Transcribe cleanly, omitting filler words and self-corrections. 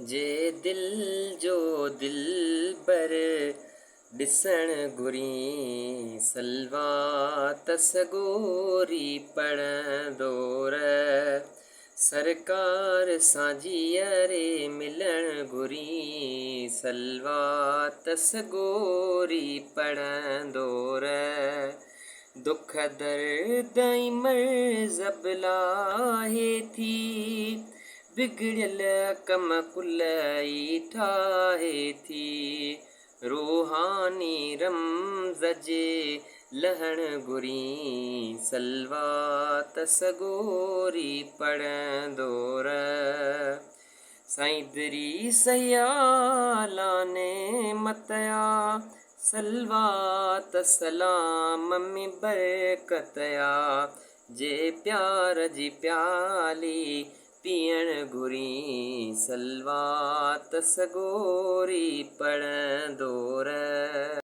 जे दिल जो दिलबर ॾिसण घुरी सलवात सगोरी पढ़ंदोर सरकार सां जीअरे मिलण घुरी सलवात सगोरी पढ़ंदोर दुख दर्द मर्ज़ लाहे थी बिगड़ियल कम कुल ई ठाहे थी रूहानी रमज़ जे लहण घुरी सलवात सगोरी पढ़ंदोर साईं दरी सयालाने मतया सलवात सलाम में बरकतया जे प्यार जी प्याली पियण घुरी सलवात सगोरी पढ़ंदो